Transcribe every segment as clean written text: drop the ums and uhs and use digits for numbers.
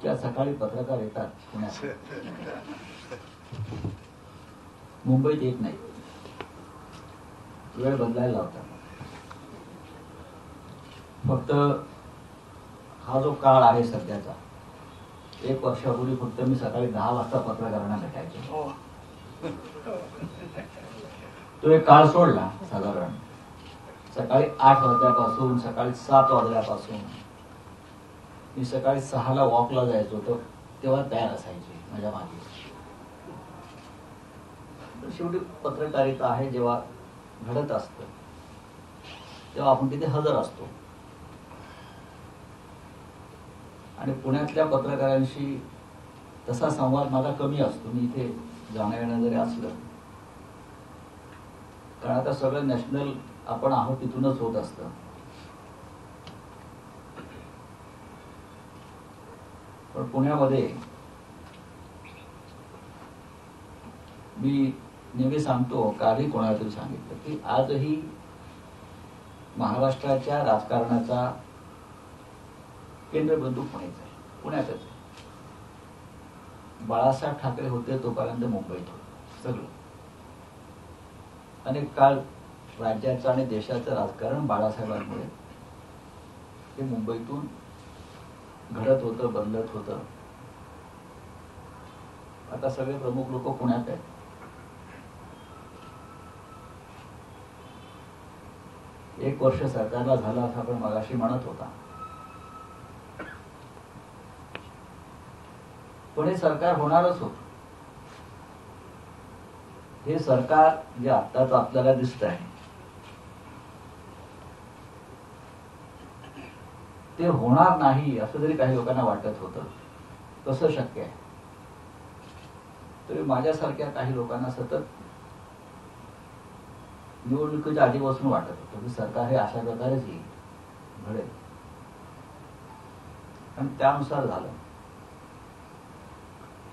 इतक्या सकाळी पत्रकार येतात पुण्यात, मुंबईत येत नाही, वेळ बदलायला लावतात. फक्त हा जो काळ आहे सध्याचा, 1 वर्षापूर्वी फक्त मी सकाळी 10 वाजता पत्रकारांना भेटायचो. तो एक काळ सोडला. साधारण सकाळी 8 वाजल्यापासून सकाळी 7 वाजल्यापासून मी सकाळी 6ला वॉकला जायचो, तर तेव्हा तयार असायची माझ्या मागे. शेवटी पत्रकारिता आहे, जेव्हा घडत असतं तेव्हा आपण तिथे हजर असतो. आणि पुण्यातल्या पत्रकारांशी तसा संवाद माझा कमी असतो. मी इथे जाणं येणं जरी असलं, कारण आता सगळं नॅशनल आपण आहोत तिथूनच होत असतं. पण पुण्यामध्ये मी नेहमी सांगतो, कालही कोणाला तरी सांगितलं, की आजही महाराष्ट्राच्या राजकारणाचा केंद्रबिंदू पुणेच आहे, पुण्यातच आहे. बाळासाहेब ठाकरे होते तोपर्यंत मुंबईत होते सगळं. अनेक काळ राज्याचं आणि देशाचं राजकारण बाळासाहेबांमुळे हे मुंबईतून घडत होतं, बदलत होतं. आता सगळे प्रमुख लोक पुण्यात आहेत. एक वर्ष सरकारला झालं असं आपण मगाशी म्हणत होता. पण हे सरकार होणारच होत. हे सरकार जे आत्ताच आपल्याला दिसत आहे ते होणार नाही असं जरी काही लोकांना वाटत होतं. कसं शक्य आहे? तरी माझ्यासारख्या काही लोकांना सतत निवडणुकीच्या आधीपासून वाटत होतं की सरकार हे अशा प्रकारेच येईल, घडेल. आणि त्यानुसार झालं.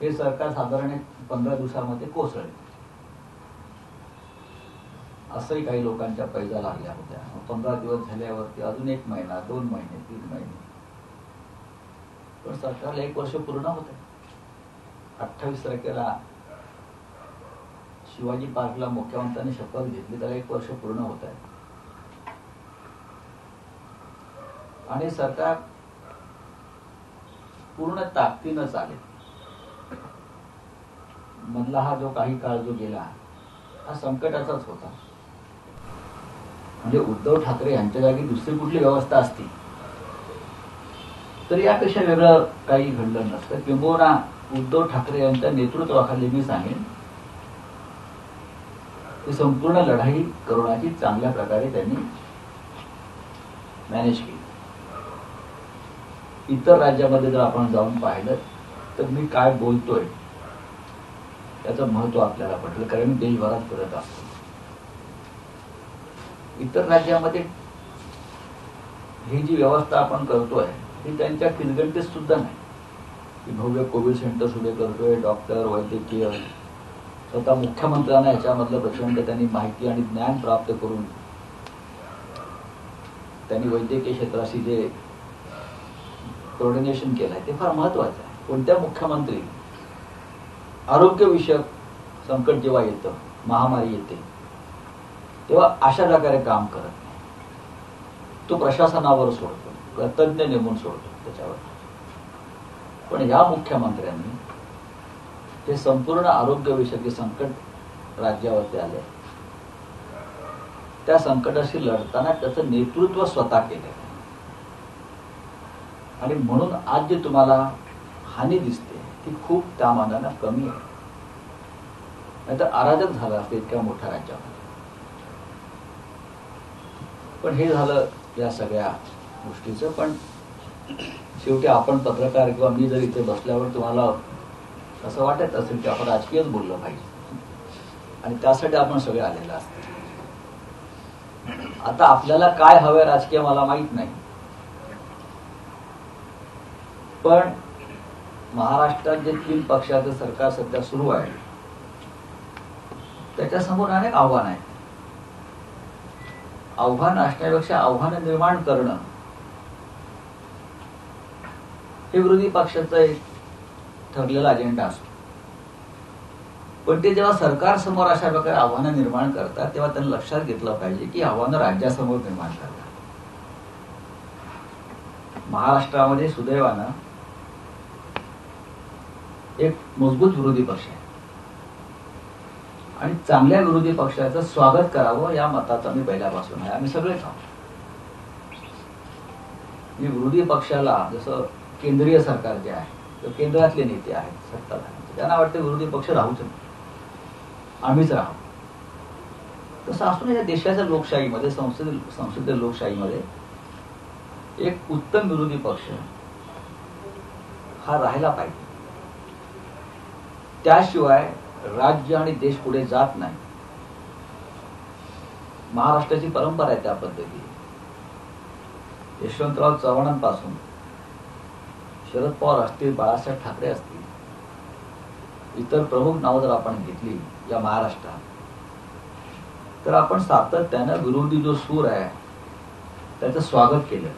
हे सरकार साधारण 15 दिवसामध्ये कोसळले. असंही काही लोकांच्या पैजा लागल्या होत्या. 15 दिवस झाल्यावरती अजून 1 महिना, 2 महिने, 3 महिने. पण सरकारला 1 वर्ष पूर्ण होत आहे. 28 तारखेला शिवाजी पार्कला मुख्यमंत्र्यांनी शपथ घेतली, त्याला 1 वर्ष पूर्ण होत आहे. आणि सरकार पूर्ण ताकदीनं चालेल. मधला हा जो काही काळ जो गेला हा संकटाचाच होता. म्हणजे उद्धव ठाकरे यांच्या जागी दुसरी कुठली व्यवस्था असती तर यापेक्षा वेगळं काही घडलं नसतं. किंबहुना उद्धव ठाकरे यांच्या नेतृत्वाखाली मी सांगेन की संपूर्ण लढाई करोनाची चांगल्या प्रकारे त्यांनी मॅनेज केली. इतर राज्यामध्ये जर आपण जाऊन पाहिलं तर मी काय बोलतोय त्याचं महत्व आपल्याला पटलं, कारण मी देशभरात फिरत असतो. इतर राज्यामध्ये ही जी व्यवस्था आपण करतोय ही त्यांच्या किनगंटीत सुद्धा नाही. की भव्य कोविड सेंटर्स उभे करतोय, डॉक्टर, वैद्यकीय, स्वतः मुख्यमंत्र्यांना याच्यामधलं प्रचंड त्यांनी माहिती आणि ज्ञान प्राप्त करून त्यांनी वैद्यकीय क्षेत्राशी जे कोऑर्डिनेशन केलंय ते फार महत्वाचं आहे. कोणत्या मुख्यमंत्री आरोग्यविषयक संकट जेव्हा येतं, महामारी येते, तेव्हा अशा प्रकारे काम करत नाही. तो प्रशासनावर सोडतो, तज्ञ नेमून सोडतो त्याच्यावर. पण या मुख्यमंत्र्यांनी हे संपूर्ण आरोग्यविषयक संकट राज्यावरती आले, त्या संकटाशी लढताना त्याचं नेतृत्व स्वतः केलं. आणि म्हणून आज जे तुम्हाला हानी दिसते ती खूप त्या मानानं कमी आहे. नाहीतर अराजक झालं असतं इतक्या मोठ्या राज्यामध्ये. पण हे झालं या सगळ्या गोष्टीचं. पण शेवटी आपण पत्रकार किंवा मी जर इथे बसल्यावर तुम्हाला असं वाटत असेल की आपण राजकीयच बोललं पाहिजे आणि त्यासाठी आपण सगळे आलेलं असतो. आता आपल्याला काय हवंय राजकीय मला माहित नाही, पण महाराष्ट्रात जे 3 पक्षाचं सरकार सध्या सुरू आहे त्याच्यासमोर अनेक आव्हान आहेत. आव्हान असण्यापेक्षा आव्हानं निर्माण करणं हे विरोधी पक्षाचा एक ठरलेला अजेंडा असतो. पण ते जेव्हा सरकारसमोर अशा प्रकारे आव्हानं निर्माण करतात तेव्हा त्यांना लक्षात घेतलं पाहिजे की आव्हानं राज्यासमोर निर्माण करतात. महाराष्ट्रामध्ये सुदैवानं एक मजबूत विरोधी पक्ष आहे आणि चांगल्या विरोधी पक्षाचं स्वागत करावं या मताचा मी पहिल्यापासून आहे. आम्ही सगळेच आहोत. विरोधी पक्षाला जसं केंद्रीय सरकार जे आहे तर केंद्रातले नेते आहेत सत्ताधारी त्यांना वाटतं विरोधी पक्ष राहूच नाही, आम्हीच राहू. तसं असून या देशाच्या लोकशाहीमध्ये संसदीय लोकशाहीमध्ये एक उत्तम विरोधी पक्ष हा राहायला पाहिजे. त्याशिवाय राज्य आणि देश पुढे जात नाही. महाराष्ट्राची परंपरा आहे त्या पद्धती. यशवंतराव चव्हाणांपासून शरद पवार असतील, बाळासाहेब ठाकरे असतील, इतर प्रमुख नावं जर आपण घेतली या महाराष्ट्रात तर आपण सातत्यानं विरोधी जो सूर आहे त्याचं स्वागत केलं.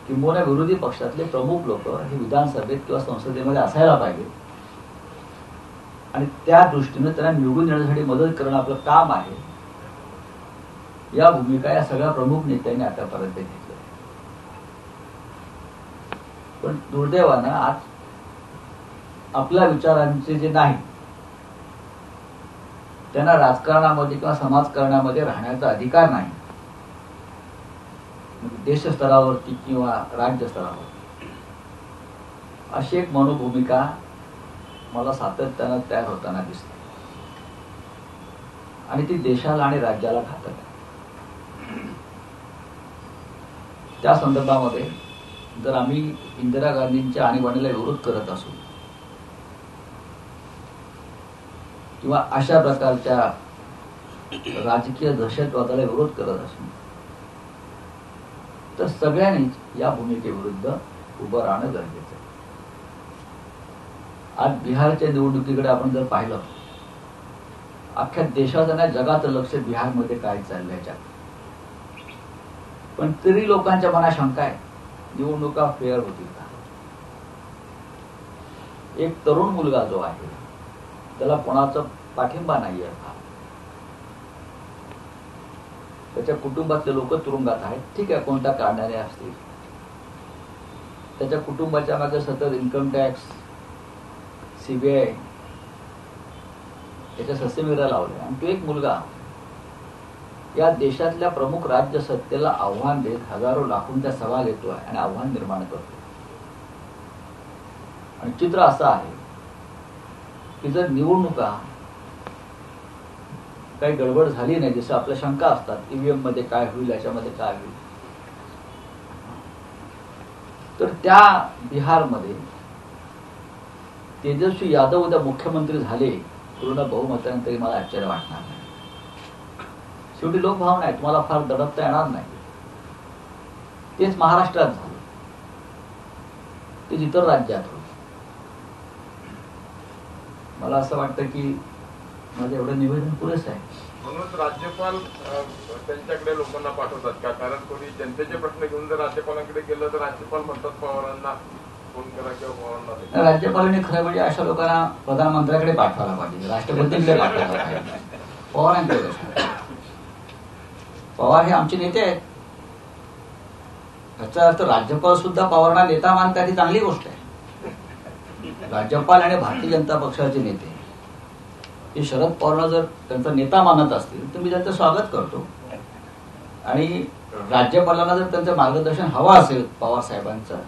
किंबहुना विरोधी पक्षातले प्रमुख लोक हे विधानसभेत किंवा संसदेमध्ये असायला पाहिजे आणि त्या दृष्टीनं त्यांना निवडून येण्यासाठी मदत करणं आपलं काम आहे. या भूमिका या सगळ्या प्रमुख नेत्यांनी आतापर्यंत घेतल्या. पण दुर्दैवानं आज आपल्या विचारांचे जे नाही त्यांना राजकारणामध्ये किंवा समाजकारणामध्ये राहण्याचा अधिकार नाही. देश स्तरावरती किंवा राज्य स्तरावर अशी एक मनोभूमिका मला सातत्यानं तयार होताना दिसते आणि ती देशाला आणि राज्याला घातक आहे. त्या संदर्भामध्ये जर आम्ही इंदिरा गांधींच्या आणीबाणीला विरोध करत असू किंवा अशा प्रकारच्या राजकीय दहशतवादाला विरोध करत असू तर सगळ्यांनीच या भूमिकेविरुद्ध उभं राहणं गरजेचं आहे. आज बिहारच्या निवडणुकीकडे आपण जर पाहिलं, अख्ख्या देशाचं नाही जगाचं लक्ष बिहारमध्ये काय चाललंय याच्यात. पण तरी लोकांच्या मनात शंका आहे, निवडणुका फेअर होतील का. एक तरुण मुलगा जो आहे त्याला कोणाचा पाठिंबा नाहीये, त्याच्या कुटुंबातले लोक तुरुंगात आहेत. ठीक आहे, कोणत्या कारणाने असतील. त्याच्या कुटुंबाच्या मागे सतत इन्कम टॅक्स, सीबीआय त्याच्या ससेमिरा लावले आणि तो एक मुलगा या देशातल्या प्रमुख राज्य सत्तेला आव्हान देत हजारो लाखोंच्या सभा घेतोय आणि आव्हान निर्माण करतो. आणि चित्र असं आहे की जर निवडणुका काही गडबड झाली नाही, जसं आपल्या शंका असतात ईव्हीएम मध्ये काय होईल, याच्यामध्ये काय होईल, तर त्या बिहारमध्ये तेजस्वी यादव उद्या मुख्यमंत्री झाले पूर्ण बहुमताने तरी मला आश्चर्य वाटणार नाही. शेवटी लोकभावना आहे, तुम्हाला फार दडपता येणार नाही. तेच महाराष्ट्रात झालं, तेच इतर राज्यात होत. मला असं वाटतं की माझं एवढं निवेदन पुरेसं आहे. म्हणूनच राज्यपाल त्यांच्याकडे लोकांना पाठवतात का? कारण कोणी जनतेचे प्रश्न घेऊन जर राज्यपालांकडे गेलं तर राज्यपाल म्हणतात पवारांना फोन करा किंवा पवारांना. राज्यपालांनी खरं म्हणजे अशा लोकांना प्रधानमंत्र्याकडे पाठवायला पाहिजे, राष्ट्रपतींकडे पाठवायला पाहिजे, पवारांकडे. पवार हे आमचे नेते आहेत. याचा अर्थ राज्यपाल सुद्धा पवारांना नेता मानतात, ही चांगली गोष्ट आहे. राज्यपाल आणि भारतीय जनता पक्षाचे नेते हे शरद पवारांना जर त्यांचा नेता मानत असतील तर मी त्यांचं स्वागत करतो. आणि राज्यपालांना जर त्यांचं मार्गदर्शन हवं असेल पवार साहेबांचं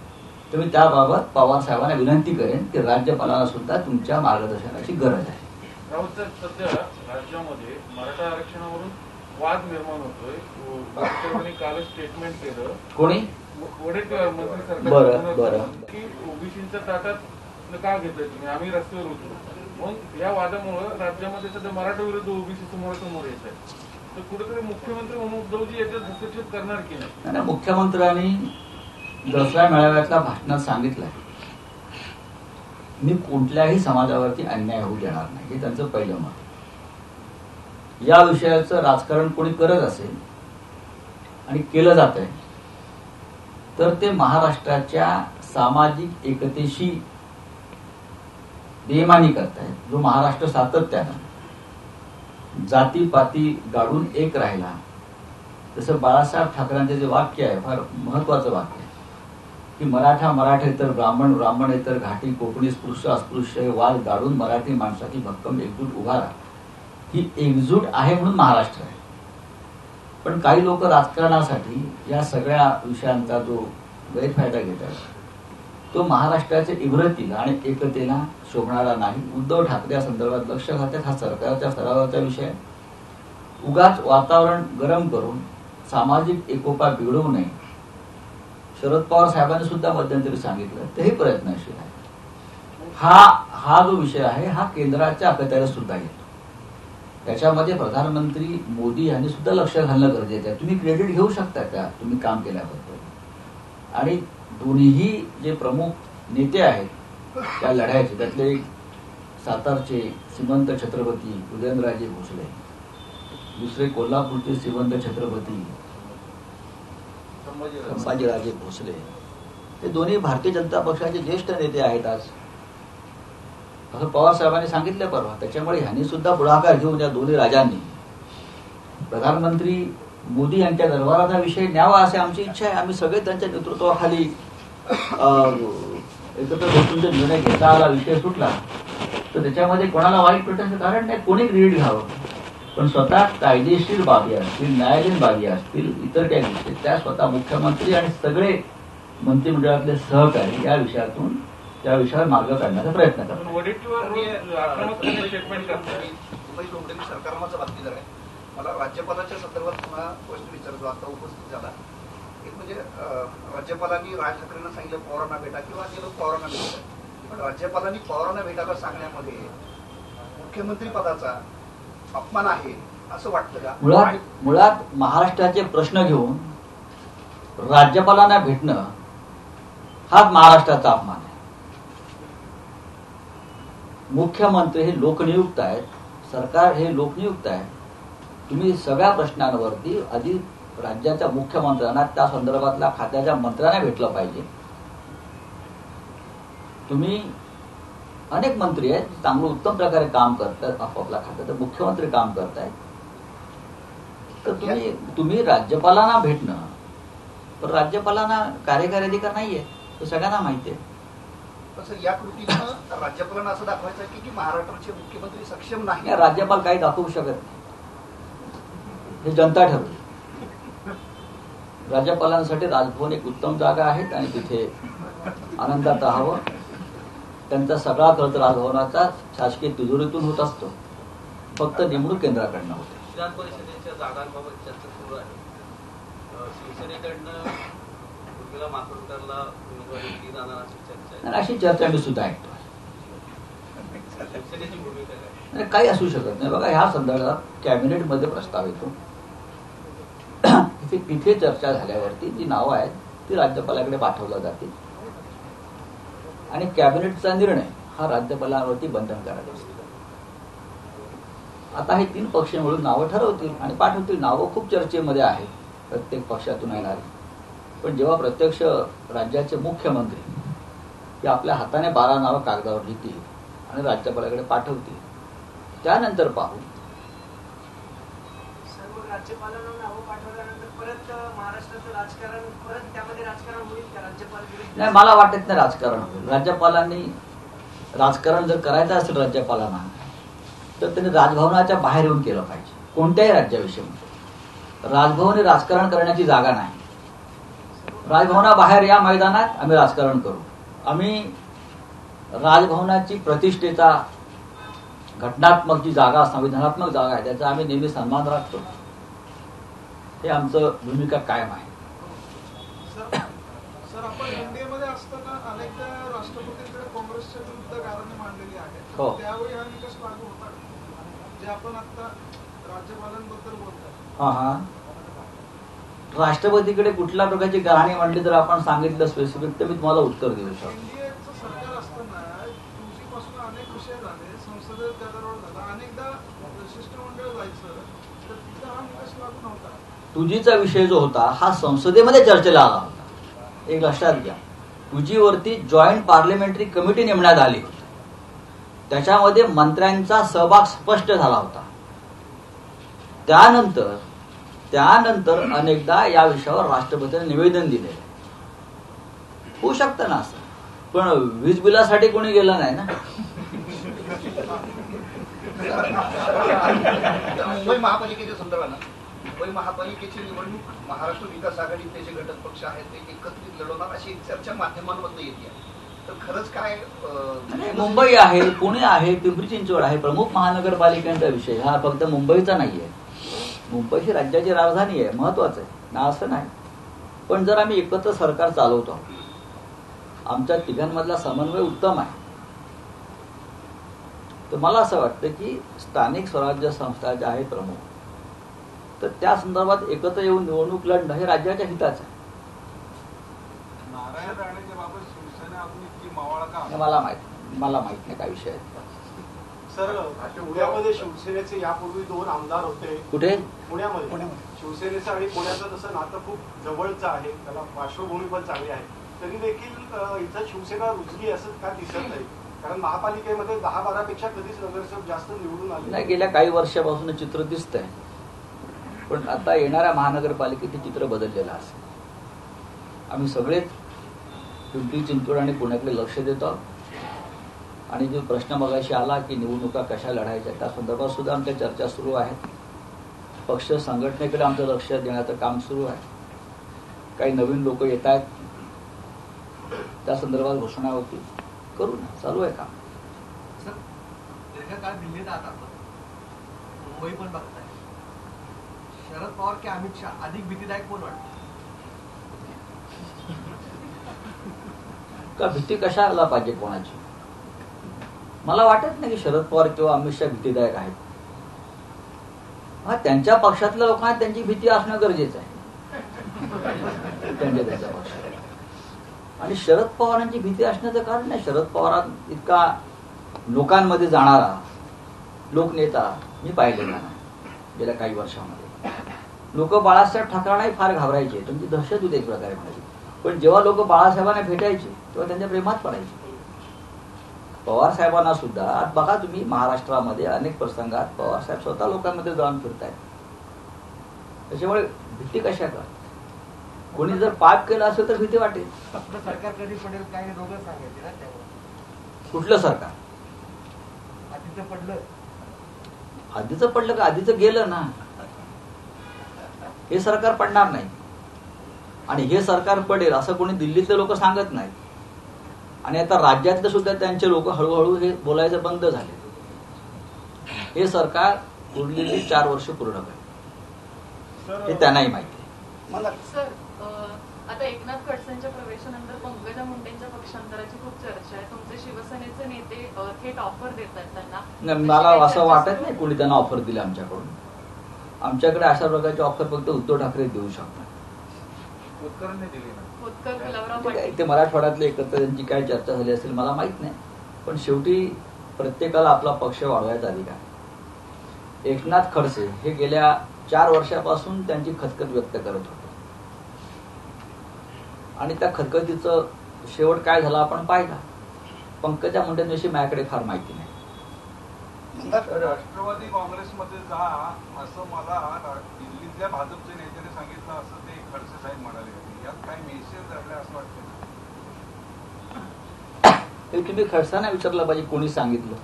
तर मी त्याबाबत पवार साहेबांना विनंती करेन की राज्यपालांना सुद्धा तुमच्या मार्गदर्शनाची गरज आहे. सध्या राज्यामध्ये मराठा आरक्षणावरून वाद निर्माण होतोय. काल स्टेटमेंट केलं कोणी वडेट्टीवार मंत्री सरकार की ओबीसीच्या ताटात का घेतलंय तुम्ही, आम्ही रस्त्यावर होतो. मग या वादामुळे राज्यामध्ये सध्या मराठा विरुद्ध ओबीसी समोर येत आहे. तर कुठेतरी मुख्यमंत्री म्हणून उद्धवजी याच्यात हस्तक्षेप करणार की नाही? मुख्यमंत्र्यांनी दसरा मेळाव्यातल्या भाषणात सांगितलंय मी कुठल्याही समाजावरती अन्याय होऊ देणार नाही, हे त्यांचं पहिलं मत. या विषयाचं राजकारण कोणी करत असेल आणि केलं जात आहे तर ते महाराष्ट्राच्या सामाजिक एकतेशी बेईमानी करतायत, जो महाराष्ट्र सातत्यानं जातीपाती गाडून एक राहिला. जसं बाळासाहेब ठाकरेंचे जे वाक्य आहे, फार महत्वाचं वाक्य आहे की मराठेतर ब्राह्मण, ब्राह्मणेतर घाटी, कोकणी स्पृश्य अस्पृश्य हे वाद गाडून मराठी माणसाची भक्कम एकजूट उभा राहा. ही एकजूट आहे म्हणून महाराष्ट्र आहे. पण काही लोक राजकारणासाठी या सगळ्या विषयांचा जो गैरफायदा घेतात, तो महाराष्ट्राच्या इव्रतीला आणि एकतेला शोभणारा नाही. उद्धव ठाकरे या संदर्भात लक्ष घालतात. हा सरकारच्या स्तरावरचा विषय आहे. उगाच वातावरण गरम करून सामाजिक एकोपा बिघडवू नये. शरद पवार साहेबांनी सुद्धा मध्यंतरी सांगितलं, तेही प्रयत्नशील आहे. हा जो विषय आहे हा केंद्राच्या अखत्यारीत सुद्धा येतो. त्याच्यामध्ये प्रधानमंत्री मोदी यांनी सुद्धा लक्ष घालणं गरजेचं आहे. तुम्ही क्रेडिट घेऊ शकता का तुम्ही काम केल्याबद्दल? आणि दोन्हीही जे प्रमुख नेते आहेत त्या लढ्याचे, त्यातले एक सातारचे श्रीमंत छत्रपती उदयनराजे भोसले, दुसरे कोल्हापूरचे श्रीमंत छत्रपती संभाजीराजे भोसले, ते दोन्ही भारतीय जनता पक्षाचे ज्येष्ठ नेते आहेत आज, असं पवार साहेबांनी सांगितलं परवा. त्याच्यामुळे ह्यांनी सुद्धा पुढाकार घेऊन या दोन्ही राजांनी प्रधानमंत्री मोदी यांच्या दरबाराचा विषय न्यावा अशी आमची इच्छा आहे. आम्ही सगळे त्यांच्या नेतृत्वाखाली एकत्र बसून जर निर्णय घेता आला, विषय सुटला, तर त्याच्यामध्ये कोणाला वाईट वाटण्याचं कारण नाही. कोणी क्रेडिट घ्यावं. पण स्वतः कायदेशीर बाबी असतील, न्यायालयीन बाबी असतील, इतर काही गोष्टी, त्या स्वतः मुख्यमंत्री आणि सगळे मंत्रिमंडळातले सहकारी या विषयातून त्या विषयावर मार्ग काढण्याचा प्रयत्न करतात. सरकारमाचा बातमीदार आहे. मला राज्यपालाच्या संदर्भात पुन्हा प्रश्न विचारतो. आता उपस्थित झाला एक म्हणजे राज्यपालांनी राज ठाकरेंना सांगितलं पवारांना भेटा किंवा ते लोक पवारांना भेटतात. पण राज्यपालांनी पवारांना भेटायला सांगण्यामध्ये मुख्यमंत्री पदाचा अपमान आहे असं वाटतं का? मुळात महाराष्ट्राचे प्रश्न घेऊन राज्यपालांना भेटणं हाच महाराष्ट्राचा अपमान आहे. मुख्यमंत्री हे लोकनियुक्त आहेत, सरकार हे लोकनियुक्त आहे. तुम्ही सगळ्या प्रश्नांवरती आधी राज्याच्या मुख्यमंत्र्यांना, त्या संदर्भातल्या खात्याच्या मंत्र्यांना भेटलं पाहिजे. तुम्ही अनेक मंत्री आहेत चांगलं उत्तम प्रकारे काम करतात आपापल्या खात्यात, मुख्यमंत्री काम करतायत, तर तुम्ही राज्यपालांना भेटणं. पण राज्यपालांना कार्यकारी अधिकार नाहीये, हे सगळ्यांना माहिती आहे. तसं या कृतीनं राज्यपालांना असं दाखवायचं की महाराष्ट्राचे मुख्यमंत्री सक्षम नाही. राज्यपाल काही दाखवू शकत नाही, हे जनता ठरवली. राज्यपालांसाठी राजभवन एक उत्तम जागा आहे आणि तिथे आनंदात राहावं. त्यांचा सगळा खर्च राजभवनाचा शासकीय तिजोरीतून होत असतो, फक्त नेमणूक केंद्राकडनं होते. विधान परिषदेच्या जागांबाबत चर्चा सुरू आहे. शिवसेनेकडनं उर्मिला मातोंडकरला उमेदवारी दिली जाणार अशी चर्चा आहे. अशी चर्चा मी सुद्धा ऐकतो. शिवसेनेची भूमिका काय? काही असू शकत नाही. बघा, ह्या संदर्भात कॅबिनेटमध्ये प्रस्ताव येतो. तिथे चर्चा झाल्यावरती जी नावं आहेत ती राज्यपालाकडे पाठवल्या जातील आणि कॅबिनेटचा निर्णय हा राज्यपालावरती बंधनकारक असतो. आता हे 3 पक्ष मिळून नावं ठरवतील आणि पाठवतील. नावं खूप चर्चेमध्ये आहेत प्रत्येक पक्षातून येणारी. पण जेव्हा प्रत्यक्ष राज्याचे मुख्यमंत्री ते आपल्या हाताने 12 नावं कागदावर लिहितील आणि राज्यपालाकडे पाठवतील, त्यानंतर पाहू. राज्यपालांना नावं पाठवल्यानंतर परत महाराष्ट्राचं राजकारण, परत त्यामध्ये राजकारण होईल का? राज्यपाल नाही, मला वाटत नाही राजकारण होईल. राज्यपालांनी राजकारण जर करायचं असेल राज्यपालांना, तर त्यांनी राजभवनाच्या बाहेर येऊन केलं पाहिजे. कोणत्याही राज्याविषयी राजभवन हे राजकारण करण्याची जागा नाही. राजभवनाबाहेर या मैदानात आम्ही राजकारण करू. आम्ही राजभवनाची प्रतिष्ठेचा घटनात्मक जी जागा, संविधानात्मक जागा आहे, त्याचा आम्ही नेहमी सन्मान राखतो. हे आमचं भूमिका कायम आहे. सर, आपण एनडीएमध्ये असताना अनेकदा राष्ट्रपतींकडे काँग्रेसच्या विरुद्ध गाऱ्हाणे मांडलेली आहे. त्यावेळी हा निकष लागू होता जे आपण आता राज्यपालांबद्दल बोलतो. राष्ट्रपतीकडे कुठल्या प्रकारची गाऱ्हाणे मांडली तर आपण सांगितलं स्पेसिफिक, तर मी तुम्हाला उत्तर देऊ शकतो. एनडीएचं सरकार असताना 2G पासून अनेक विषय झाले, संसदेत गदारोळ झाला, अनेकदा शिष्टमंडळ जायचं, तर तिथं हा निकष लागू नव्हता. 2Gचा विषय जो होता हा संसदेमध्ये चर्चेला आला होता. एक लक्षात घ्या, टूजीवरती जॉईंट पार्लमेंटरी कमिटी नेमण्यात आली होती. त्याच्यामध्ये मंत्र्यांचा सहभाग स्पष्ट झाला होता. त्यानंतर अनेकदा या विषयावर राष्ट्रपतींनी निवेदन दिले. होऊ शकतं ना असं, पण वीज बिलासाठी कोणी गेलं नाही ना. मुंबई महापालिकेच्या संदर्भानं मुंबई महापालिकेची निवडणूक महाराष्ट्र विकास आघाडीचे जे घटक पक्ष आहेत ते एकत्रित लढवणार अशी एक चर्चा माध्यमांमधून येते. तर खरंच काय मुंबई आहे, पुणे आहे, पिंपरी चिंचवड आहे, प्रमुख महानगरपालिकांचा विषय हा फक्त मुंबईचा नाहीये. मुंबई ही राज्याची राजधानी आहे, महत्वाचं आहे ना असं नाही. पण जर आम्ही एकत्र सरकार चालवतो, आमच्या तिघांमधला समन्वय उत्तम आहे, तर मला असं वाटतं की स्थानिक स्वराज्य संस्था ज्या आहेत प्रमुख, तर त्या संदर्भात एकत्र येऊन निवडणूक लढणं हे राज्याच्या हिताचं आहे. नारायण राणेच्या बाबत शिवसेना अजून इतकी मावळ का? मला माहित नाही काय विषय आहे. सर, पुण्यामध्ये शिवसेनेचे यापूर्वी 2 आमदार होते. कुठे? पुण्यामध्ये. शिवसेनेचं आणि पुण्याचं तसं नातं खूप जवळचं आहे, त्याला पार्श्वभूमी पण चांगली आहे. तरी देखील इथं शिवसेना रुजली असं का दिसत नाही? कारण महापालिकेमध्ये 10-12 पेक्षा कधीच नगरसेवक जास्त निवडून आले नाही. गेल्या काही वर्षापासून चित्र दिसतंय, पण आता येणाऱ्या महानगरपालिकेत हे चित्र बदललेलं असेल. आम्ही सगळेच पिंपरी चिंचवड आणि पुण्याकडे लक्ष देतो. आणि जो प्रश्न मगाशी आला की निवडणुका कशा लढायच्या, त्या संदर्भात सुद्धा आमच्या चर्चा सुरू आहेत. पक्ष संघटनेकडे आमचं लक्ष देण्याचं काम सुरू आहे. काही नवीन लोक येत आहेत, त्या संदर्भात घोषणा होती, करू ना, चालू आहे काम. सर, दीर्घकाळ दिल्लीत आहात आपण, मुंबई पण बघताय. शरद पवार की अमित शहा अधिक भीतीदायक कोण वाटतं? का भीती कशाला पाहिजे कोणाची? मला वाटत नाही की शरद पवार किंवा अमित शहा भीतीदायक आहेत. हा, त्यांच्या पक्षातल्या लोकांना त्यांची भीती असणं गरजेचं आहे, त्यांच्या पक्षात. आणि शरद पवारांची भीती असण्याचं कारण नाही. शरद पवार इतका लोकांमध्ये जाणारा लोकनेता मी पाहिलेला नाही गेल्या काही वर्षामध्ये. लोक बाळासाहेब ठाकरेंनाही फार घाबरायचे, त्यांची दहशत होती एक प्रकारे म्हणायची. पण जेव्हा लोक बाळासाहेबांना भेटायचे तेव्हा त्यांच्या प्रेमात पडायचे. पवार साहेबांना सुद्धा आज बघा तुम्ही, महाराष्ट्रामध्ये अनेक प्रसंगात पवार साहेब स्वतः लोकांमध्ये जाऊन फिरतायत. त्याच्यामुळे भीती कशा का? कोणी जर पाप केलं असेल तर भीती वाटेल. आपलं सरकार कधी पडेल काय दोघं सांगायचे ना त्यावर. कुठलं सरकार? आधीचं पडलं का? आधीचं गेलं ना. हे सरकार पडणार नाही आणि हे सरकार पडेल असं कोणी दिल्लीतले लोक सांगत नाहीत. आणि आता राज्यातले सुद्धा त्यांचे लोक हळूहळू हे बोलायचं बंद झाले. हे सरकार उरलेली 4 वर्ष पूर्ण करेल, हे त्यांनाही माहिती आहे. सर, आता एकनाथ खडसेंच्या प्रवेशानंतर पंकजा मुंडेंच्या पक्षांतराची खूप चर्चा आहे. तुमचे शिवसेनेचे नेते थेट ऑफर देतात त्यांना. मला असं वाटत नाही कोणी त्यांना ऑफर दिली आमच्याकडून. आमच्याकडे अशा प्रकारची ऑफर फक्त उद्धव ठाकरे देऊ शकतात. ते मराठवाड्यातले एकत्र त्यांची काय चर्चा झाली असेल मला माहित नाही. पण शेवटी प्रत्येकाला आपला पक्ष वाढवायचा अधिकार. एकनाथ खडसे हे गेल्या 4 वर्षापासून त्यांची खतखत व्यक्त करत होते आणि त्या खतखतीचं शेवट काय झाला आपण पाहिला. पंकजा मुंडेंविषयी माझ्याकडे फार माहिती नाही. राष्ट्रवादी काँग्रेसमध्ये जा असं मला दिल्लीतल्या भाजपचे नेत्याने सांगितलं असं ते खडसे साहेब म्हणाले. यात काय मेसेज झाला असं वाटतं? ते तुम्ही खडसांना विचारलं पाहिजे कोणी सांगितलं.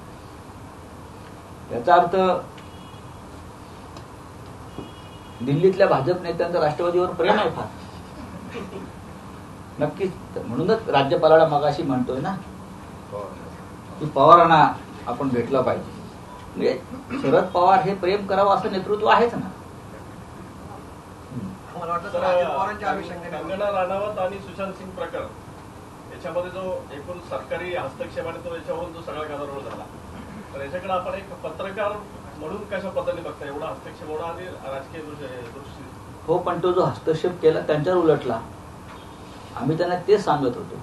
याचा अर्थ दिल्लीतल्या भाजप नेत्यांचं राष्ट्रवादीवर प्रेम आहे फार. नक्कीच. म्हणूनच राज्यपालाला मगाशी म्हणतोय ना की पवारांना आपण भेटलं पाहिजे. म्हणजे शरद पवार हे प्रेम करावं असं नेतृत्व आहेच ना. कंगना राणावत आणि सुशांत सिंग प्रकरण याच्यामध्ये जो एकूण सरकारी हस्तक्षेप आणि तो याच्यावरून जो सगळा गदारोळ झाला, तर याच्याकडे आपण एक पत्रकार म्हणून कशा पद्धतीने बघता एवढा हस्तक्षेप होणं आणि राजकीय दृष्टी? हो, पण तो जो हस्तक्षेप केला त्यांच्यावर उलटला. आम्ही त्यांना तेच सांगत होतो.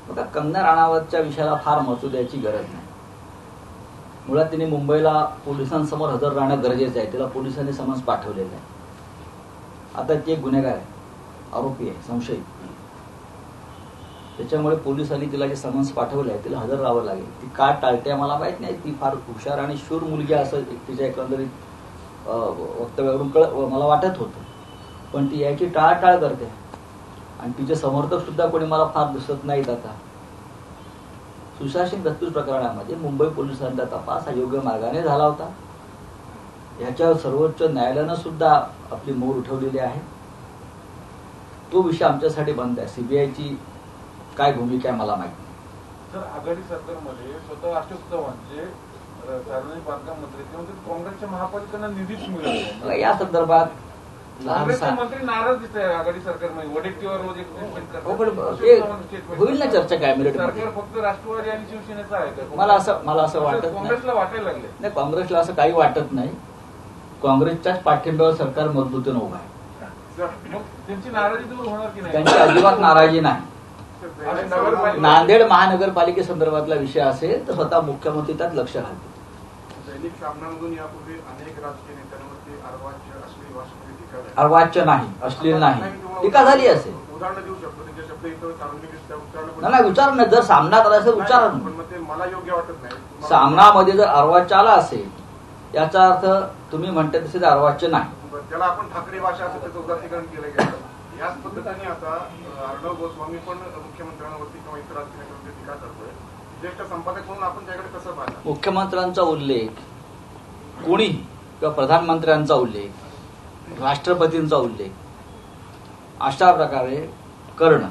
बघा, कंगना राणावतच्या विषयाला फार मसू द्यायची गरज नाही. मुळात तिने मुंबईला पोलिसांसमोर हजर राहणं गरजेचं आहे. तिला पोलिसांनी समन्स पाठवलेलं आहे. आता ती एक गुन्हेगार आहे, आरोपी आहे, संशयित. त्याच्यामुळे पोलिसांनी तिला जे समन्स पाठवलं आहे तिला हजर राहावं लागेल. ती का टाळते मला माहित नाही. ती फार हुशार आणि शूर मुलगी असं तिच्या एकंदरीत वक्तव्यावरून मला वाटत होतं. पण ती याची टाळाटाळ करते आणि तिचे समर्थक सुद्धा कोणी मला फार दिसत नाहीत. आता सुशासन दत्तूर प्रकरणामध्ये मुंबई पोलिसांचा तपास हा योग्य मार्गाने झाला होता. याच्यावर सर्वोच्च न्यायालयानं सुद्धा आपली मोर उठवलेली आहे. तो विषय आमच्यासाठी बंद आहे. सीबीआयची काय भूमिका आहे मला माहिती नाही. तर आघाडी सरकारमध्ये स्वतः अशोक चव्हाण जे सार्वजनिक बांधकाम मंत्री काँग्रेसच्या महापालिकांना निधीच मिळाला. या संदर्भात काँग्रेसचे मंत्री नाराज दिसत आहे आघाडी सरकारमध्ये. वडेट्टीवार रोज एक स्टेटमेंट करतात. होईल ना चर्चा कॅबिनेट. सरकार फक्त राष्ट्रवादी आणि शिवसेनेचं आहे का? मला असं वाटत नाही. काँग्रेसला वाटायला लागले नाही, काँग्रेसला असं काही वाटत नाही. काँग्रेसच्याच पाठिंब्यावर सरकार मजबूतीनं उभं आहे. मग त्यांची नाराजी दूर होणार की नाही? त्यांची अजिबात नाराजी नाही. नांदेड महानगरपालिकेसंदर्भातला विषय असेल तर स्वतः मुख्यमंत्री त्यात लक्ष घालतील. दैनिक सामनामधून यापूर्वी अनेक राजकीय नेत्यांवरती अर्वाच्य अश्लील भाषेची टीका झाली. अर्वाच्य नाही, अश्लील नाही, टीका झाली असेल. उदाहरण देऊ शकतो त्यांचे शब्द इथं सार्वजनिकरित्या उच्चारण नाही विचार नाही. जर सामनात आला असेल उच्चार. पण मग ते मला योग्य वाटत नाही. सामनामध्ये जर अर्वाच्य आला असेल याचा अर्थ तुम्ही म्हणता तसे अर्वाच्य नाही. त्याला आपण ठाकरे भाषा असं त्याचं उदात्तीकरण केलं गेलं. याच पद्धतीने आता अर्णव गोस्वामी पण मुख्यमंत्र्यांवरती किंवा इतर राजकीय नेत्यांवरती टीका करतोय. ज्येष्ठ संपादक म्हणून आपण त्याकडे कसं पाहता? मुख्यमंत्र्यांचा उल्लेख कोणीही किंवा प्रधानमंत्र्यांचा उल्लेख राष्ट्रपतींचा उल्लेख अशा प्रकारे करणं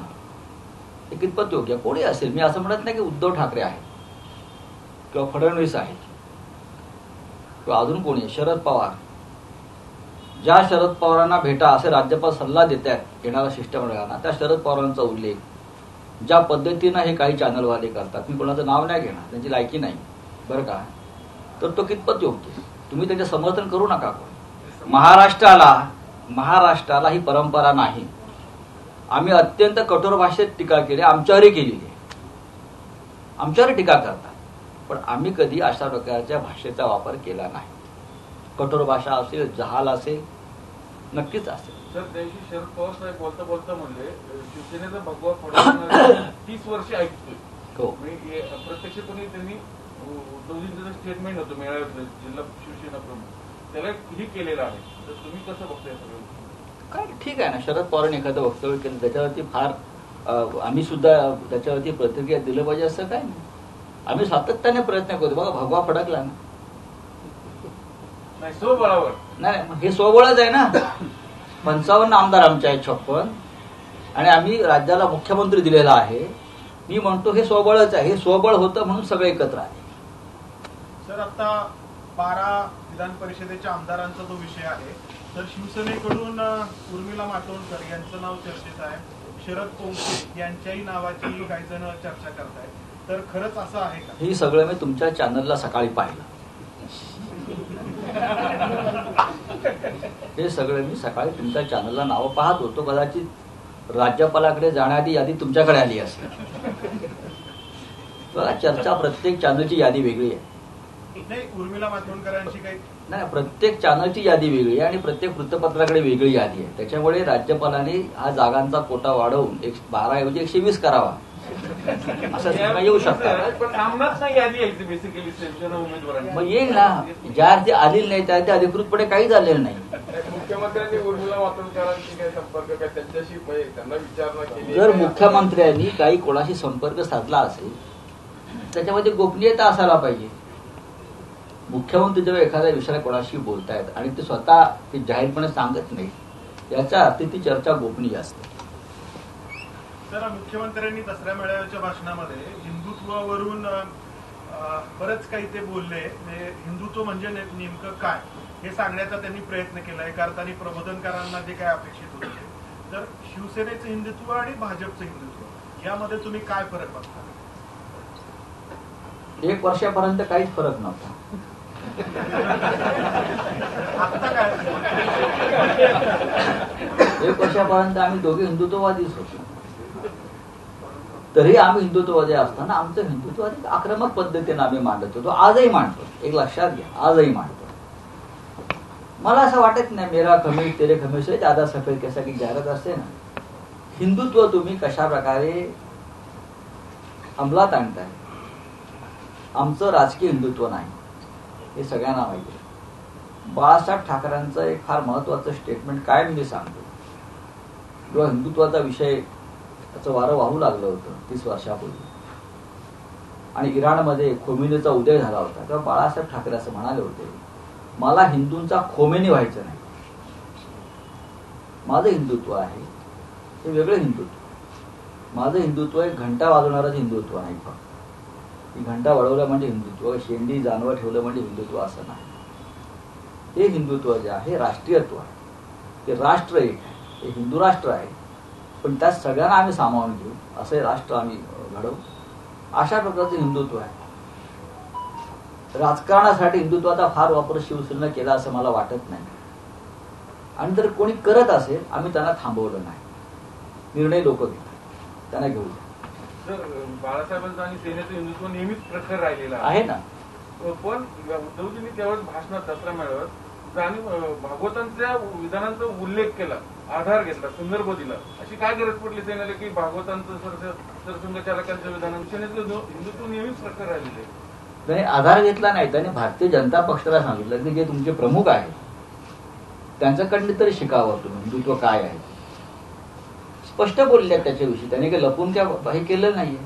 हे कितपत योग्य? कोणी असेल, मी असं म्हणत नाही की उद्धव ठाकरे आहेत किंवा फडणवीस आहेत किंवा अजून कोणी आहे, शरद पवार. ज्या शरद पवारांना भेटा असे राज्यपाल सल्ला देतात येणाऱ्या शिष्टमंडळांना, त्या शरद पवारांचा उल्लेख ज्या पद्धतीनं हे काही चॅनलवाले करतात, मी कोणाचं नाव नाही घेणार, त्यांची लायकी नाही बरं का, तर तो कितपत योग्य? तुम्ही त्याचे समर्थन करू नका. महाराष्ट्राला ही परंपरा नाही. आम्ही अत्यंत कठोर भाषेत टीका केली, आमच्यावरही केलेली आहे. आमच्यावर टीका करतात, पण आम्ही कधी अशा प्रकारच्या भाषेचा वापर केला नाही. कठोर भाषा असेल, जहाल असेल, नक्कीच असेल. सर त्याशी शरद पवार साहेब बोलता बोलता म्हणले शिवसेनेचा भगवा फडणवीस 30 वर्ष ऐकतोय. हो, प्रत्यक्षपणे त्यांनी उद्धवजींचं स्टेटमेंट होतं मेळाव्यात जिल्हा शिवसेना प्रमुख, त्याला ही केलेलं आहे. तर तुम्ही कसं बघताय सगळं? काय ठीक आहे ना, शरद पवारांनी एखादं वक्तव्य केलं त्याच्यावरती फार आम्ही सुद्धा त्याच्यावरती प्रतिक्रिया दिलं पाहिजे असं काय नाही. आम्ही सातत्याने प्रयत्न करतो. बघा भगवा फडकला ना, नाही स्वबळावर नाही, हे स्वबळच आहे ना. 55 आमदार आमचे आहेत, 56, आणि आम्ही राज्याला मुख्यमंत्री दिलेला आहे. मी म्हणतो हे स्वबळच आहे. हे स्वबळ होतं म्हणून सगळे एकत्र आहे. सर आता 12 विधान परिषदेच्या आमदारांचा जो विषय आहे, तर शिवसेनेकडून उर्मिला मातोंडकर यांचं नाव चर्चेत आहे, शरद पोंक्षे यांच्याही नावाची काही जण चर्चा करतायत. तर खरंच असं आहे का? हे सगळं मी तुमच्या चॅनलला सकाळी पाहिलं. हे सगळं मी सकाळी तुमच्या चॅनलला नावं पाहत होतो. कदाचित राज्यपालाकडे जाण्याआधी यादी तुमच्याकडे आली असेल. बघा, चर्चा प्रत्येक चॅनलची यादी वेगळी आहे. नाही, उर्मिला मातोंडकरांची काही नाही, प्रत्येक चॅनलची यादी वेगळी आहे आणि प्रत्येक वृत्तपत्राकडे वेगळी यादी आहे. त्याच्यामुळे राज्यपालांनी हा जागांचा कोटा वाढवून 12 ऐवजी 120 करावा असं येऊ शकतात. पण नामनाथ नाही यादी आहे बेसिकली उमेदवारांनी. मग येईल ना, ज्या अर्थी आलेली नाही त्या अर्थी अधिकृतपणे काही झालेलं नाही. मुख्यमंत्र्यांनी उर्मिला मातोंडकरांशी काही संपर्क काय त्यांच्याशी त्यांना विचारणा केली? जर मुख्यमंत्र्यांनी काही कोणाशी संपर्क साधला असेल त्याच्यामध्ये गोपनीयता असायला पाहिजे. मुख्यमंत्री जेव्हा एखाद्या विषयाला कोणाशी बोलतायत आणि ते स्वतः ते जाहीरपणे सांगत नाही, याच्या अर्थी ती चर्चा गोपनीय असते. तर मुख्यमंत्र्यांनी दसऱ्या मेळाव्याच्या भाषणामध्ये हिंदुत्वावरून बरंच काही ते बोलले. हिंदुत्व म्हणजे नेमकं काय हे सांगण्याचा त्यांनी प्रयत्न केला. एका अर्थाने प्रबोधनकारांना जे काय अपेक्षित होते, तर शिवसेनेचं हिंदुत्व आणि भाजपचं हिंदुत्व यामध्ये तुम्ही काय फरक बघता? 1 वर्षापर्यंत काहीच फरक नव्हता. आता काय? 1 वर्षापर्यंत आम्ही दोघे हिंदुत्ववादीच होतो. तरी आम्ही हिंदुत्ववादी असताना आमचं हिंदुत्ववादी आक्रमक पद्धतीने आम्ही मांडत होतो. आजही मांडतो. एक लक्षात घ्या, आजही मांडतो. मला असं वाटत नाही मेरा खमीस तेरे खमीस ज्यादा सफेद कैसा की जाहिरात असते ना. हिंदुत्व तुम्ही कशा प्रकारे अंमलात आणताय. आमचं राजकीय हिंदुत्व नाही हे सगळ्यांना माहिती आहे. बाळासाहेब ठाकरेंचं एक फार महत्वाचं स्टेटमेंट कायम मी सांगतो. जेव्हा हिंदुत्वाचा विषय त्याचं वारं वाहू लागलं होतं 30 वर्षापूर्वी आणि इराणमध्ये खोमेनीचा उदय झाला होता, तेव्हा बाळासाहेब ठाकरे असं म्हणाले होते, मला हिंदूंचा खोमेनी व्हायचं नाही. माझं हिंदुत्व आहे हे वेगळं हिंदुत्व. माझं हिंदुत्व एक घंटा वाजवणारच हिंदुत्व नाही. फक्त ही घंटा वाढवलं म्हणजे हिंदुत्व, शेंडी जानवं ठेवलं म्हणजे हिंदुत्व असं नाही. हे हिंदुत्व जे आहे राष्ट्रीयत्व आहे. ते राष्ट्र एक आहे, हे हिंदू राष्ट्र आहे, पण त्यात सगळ्यांना आम्ही सामावून घेऊ असं हे राष्ट्र आम्ही घडवू. अशा प्रकारचं हिंदुत्व आहे. राजकारणासाठी हिंदुत्वाचा फार वापर शिवसेनेनं केला असं मला वाटत नाही. आणि जर कोणी करत असेल आम्ही त्यांना थांबवलं नाही. निर्णय लोक घेतात, त्यांना घेऊ द्या. बाळासाहेबांचं आणि सेनेचं हिंदुत्व नेहमीच प्रखर राहिलेलं आहे ना. पण उद्धवजींनी त्यावेळेस भाषणात दसरा मेळाव्यात आणि भागवतांच्या विधानांचा उल्लेख केला, आधार घेतला, संदर्भ दिला. अशी काय गरज पडली सेनेला की भागवतांचं सरसंघचालकांच्या विधानांचं सेनेचं हिंदुत्व नेहमीच प्रखर राहिलेलं आहे. त्याने आधार घेतला नाही. त्याने भारतीय जनता पक्षाला सांगितलं की जे तुमचे प्रमुख आहेत त्यांच्याकडनं तरी शिकावं तुम्ही हिंदुत्व काय आहे. स्पष्ट बोलले त्याच्याविषयी. त्यांनी काही लपून काही केलं नाहीये.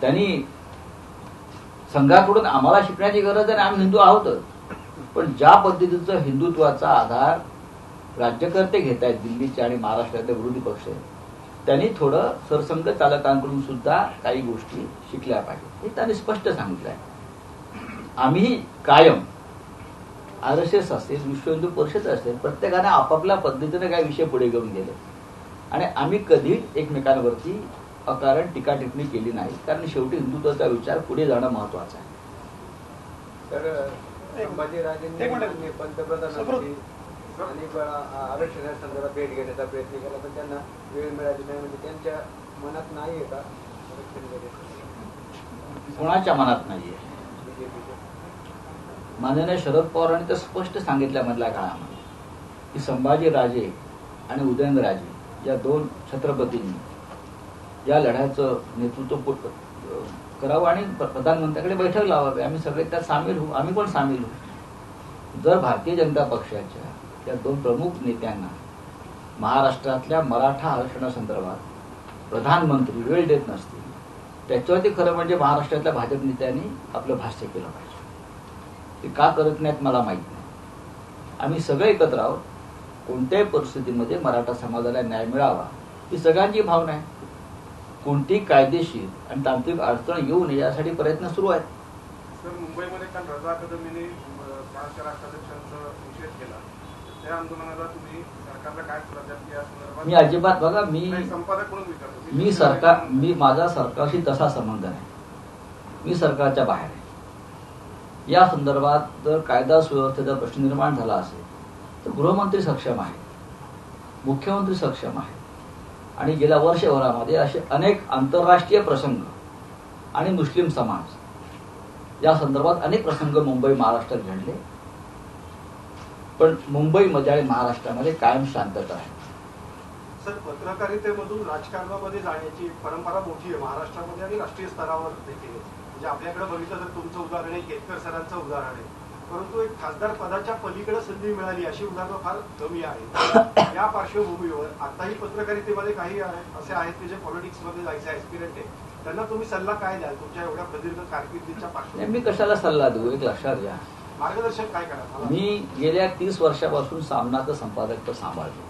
त्यांनी संघाकडून आम्हाला शिकण्याची गरज आहे, आम्ही हिंदू आहोतच, पण ज्या पद्धतीचं हिंदुत्वाचा आधार राज्यकर्ते घेत आहेत दिल्लीचे आणि महाराष्ट्रातले विरोधी पक्ष, त्यांनी थोडं सरसंघ चालकांकडून सुद्धा काही गोष्टी शिकल्या पाहिजेत हे त्यांनी स्पष्ट सांगितलं आहे. आम्ही कायम RSS असेल, विश्व हिंदू परिषद असेल, प्रत्येकाने आपापल्या पद्धतीने काही विषय पुढे घेऊन गेले आणि आम्ही कधीच एकमेकांवरती अकारण टीका टिप्पणी केली नाही. कारण शेवटी हिंदुत्वाचा विचार पुढे जाणं महत्वाचं आहे. तर संभाजीराजेंनी पंतप्रधानांची अनेक वेळा आरक्षणासंदर्भात भेट घेण्याचा प्रयत्न केला, पण त्यांना वेळ मिळाली नाही. म्हणजे त्यांच्या मनात नाहीये का कोणाच्या मनात नाहीये? माननीय शरद पवारांनी तर स्पष्ट सांगितल्या मधल्या काळामध्ये की संभाजीराजे आणि उदयनराजे या दोन छत्रपतींनी या लढ्याचं नेतृत्व करावं आणि प्रधानमंत्र्यांकडे बैठक लावावी. आम्ही सगळे त्यात सामील होऊ. आम्ही पण सामील होऊ. जर भारतीय जनता पक्षाच्या या दोन प्रमुख नेत्यांना महाराष्ट्रातल्या मराठा आरक्षणासंदर्भात प्रधानमंत्री वेळ देत नसतील, त्याच्यावरती खरं म्हणजे महाराष्ट्रातल्या भाजप नेत्यांनी आपलं भाष्य केलं पाहिजे. ते का करत नाहीत मला माहित नाही. आम्ही सगळे एकत्र आहोत. कोणत्याही परिस्थितीमध्ये मराठा समाजाला न्याय मिळावा ही सगळ्यांची भावना आहे. कोणती कायदेशीर आणि तांत्रिक अडचण येऊ नये यासाठी प्रयत्न सुरू आहेत. सर, मुंबईमध्ये काल रजा अकादमीने महाराष्ट्र राष्ट्राध्यक्षांचा निषेध केला. त्या आंदोलनाला तुम्ही सरकारला काय सल्ला? मी अजिबात बघा संपादक म्हणून विचारतो. मी माझा सरकारशी तसा संबंध नाही. मी सरकारच्या बाहेर आहे. या संदर्भात जर कायदा सुव्यवस्थेचा प्रश्न निर्माण झाला असेल तर गृहमंत्री सक्षम आहे, मुख्यमंत्री सक्षम आहे आणि गेल्या वर्षभरामध्ये असे अनेक आंतरराष्ट्रीय प्रसंग आणि मुस्लिम समाज या संदर्भात अनेक प्रसंग मुंबई महाराष्ट्रात घडले, पण मुंबईमध्ये आणि महाराष्ट्रामध्ये कायम शांतता आहे. सर, पत्रकारितेमधून राजकारणामध्ये जाण्याची परंपरा मोठी आहे महाराष्ट्रामध्ये आणि राष्ट्रीय स्तरावर देखील. म्हणजे आपल्याकडे बघितलं तर तुमचं उदाहरण आहे, केतकर सरांचं उदाहरण आहे, परंतु एक खासदार पदाच्या पलीकडे संधी मिळाली अशी उदाहरणं फार कमी आहेत. या पार्श्वभूमीवर आताही पत्रकारितेमध्ये काही असे आहेत की जे पॉलिटिक्समध्ये जायचे ऍस्पिरंट आहे, त्यांना तुम्ही सल्ला काय द्याल तुमच्या एवढ्या प्रदीर्घ कारकिर्दीच्या पार्श्वभूमीवर? मी कशाला सल्ला देऊ, एक लक्षात घ्या, मार्गदर्शन काय करा. मी गेल्या 30 वर्षापासून सामनाचं संपादक सांभाळतो.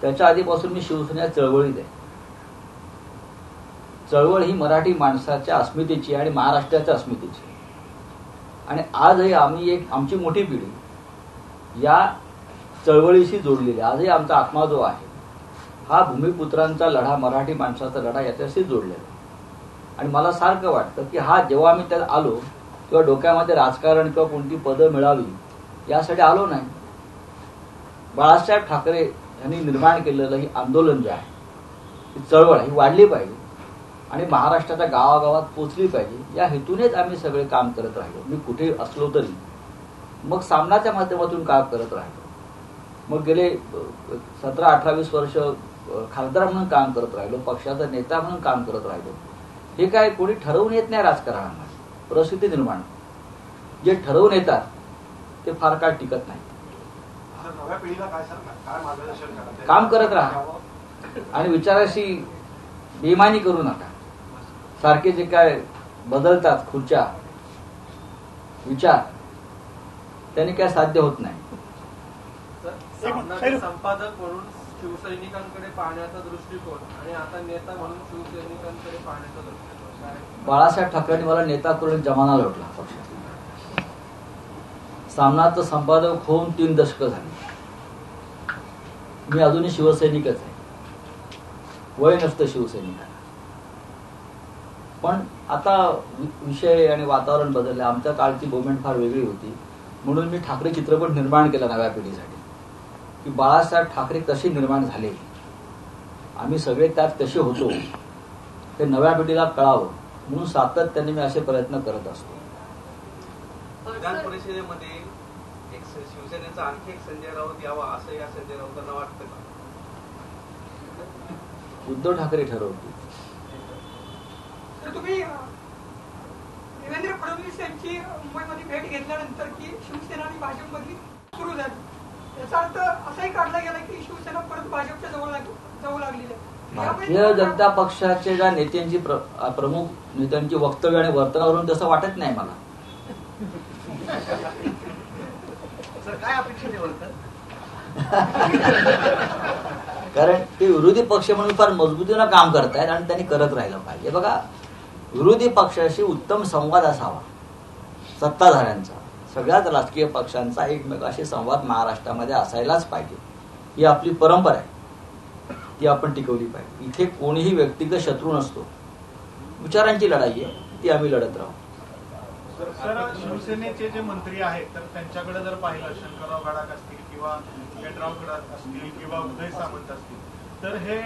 त्याच्या आधीपासून मी शिवसेनेच्या चळवळीत आहे. चळवळ ही मराठी माणसाच्या अस्मितेची आणि महाराष्ट्राच्या अस्मितेची, आणि आजही आमची मोठी पिढी या चळवळीशी जोडलेली. आजही आमचा आत्मा जो आहे हा भूमिपुत्रांचा लढा, मराठी माणसाचा लढा याच्याशी जोडलेला. आणि मला सारखं वाटतं की हा जेव्हा आम्ही त्यात आलो किंवा डोक्यामध्ये राजकारण किंवा कोणती पदं मिळावी यासाठी आलो नाही. बाळासाहेब ठाकरे यांनी निर्माण केलेलं ही आंदोलन जे आहे, ही चळवळ ही वाढली पाहिजे आणि महाराष्ट्राच्या गावागावात पोचली पाहिजे या हेतूनेच आम्ही सगळे काम करत राहिलो. मी कुठे असलो तरी मग सामनाच्या माध्यमातून काम करत राहिलो. मग गेले 17-18-20 वर्ष खासदार म्हणून काम करत राहिलो, पक्षाचा नेता म्हणून काम करत राहिलो. हे काय कोणी ठरवून येत नाही राजकारणामध्ये, परिस्थिती निर्माण. जे ठरवून येतात ते फार काळ टिकत नाही. नव्या पिढीला काय सांगा, काय मार्गदर्शन करा, काम करत राहा आणि विचाराशी बेईमानी करू नका. सारखे जे काय बदलतात खुर्च्या विचार, त्यांनी काय साध्य होत नाही. संपादक म्हणून शिवसैनिकांकडे पाहण्याचा दृष्टिकोन आणि आता नेता म्हणून शिवसैनिकांकडे पाहण्याचा दृष्टिकोन. बाळासाहेब ठाकरेंनी मला नेता करून जमाना लोटला पक्षात. सामनाचं संपादक होऊन 3 दशकं झाली. मी अजूनही शिवसैनिकच आहे. वय नसतं शिवसैनिकाला. पण आता विषय आणि वातावरण बदललं. आमच्या काळची मुवमेंट फार वेगळी होती. म्हणून मी ठाकरे चित्रपट निर्माण केला नव्या पिढीसाठी, की बाळासाहेब ठाकरे कसे निर्माण झाले, आम्ही सगळे त्यात कसे होतो हे नव्या पिढीला कळावं म्हणून सातत्याने मी असे प्रयत्न करत असतो. विधान परिषदेमध्ये एक शिवसेनेचा आणखी एक संजय राऊत यावा असं या संजय राऊतांना वाटतं का? उद्धव ठाकरे ठरवतील. तर तुम्ही देवेंद्र फडणवीस यांची मुंबईमध्ये भेट घेतल्यानंतर की शिवसेना आणि भाजपमधली सुरू झाली, याचा अर्थ असाही काढला गेला की शिवसेना परत भाजपच्या जाऊ लागलेली आहे. भारतीय जनता पक्षाच्या ज्या नेत्यांची प्रमुख नेत्यांची वक्तव्य आणि वर्तनावरून तसं वाटत नाही मला. काय अपेक्षित आहे? कारण ते विरोधी पक्ष म्हणून फार मजबूतीनं काम करतायत आणि त्यांनी करत राहिलं पाहिजे. बघा, विरोधी पक्षाशी उत्तम संवाद असावा सत्ताधाऱ्यांचा, सगळ्याच राजकीय पक्षांचा एकमेकाशी संवाद महाराष्ट्रामध्ये असायलाच पाहिजे. ही आपली परंपरा आहे, ती आपण टिकवली पाहिजे. इथे कोणीही व्यक्तिगत शत्रू नसतो. विचारांची लढाई आहे, ती आम्ही लढत राहू. सर, शिवसेनेचे जे मंत्री आहेत तर त्यांच्याकडे जर पाहिलं, शंकरराव गडाख असतील किंवा पेटराव गडाख असतील किंवा उदय सामंत असतील, तर हे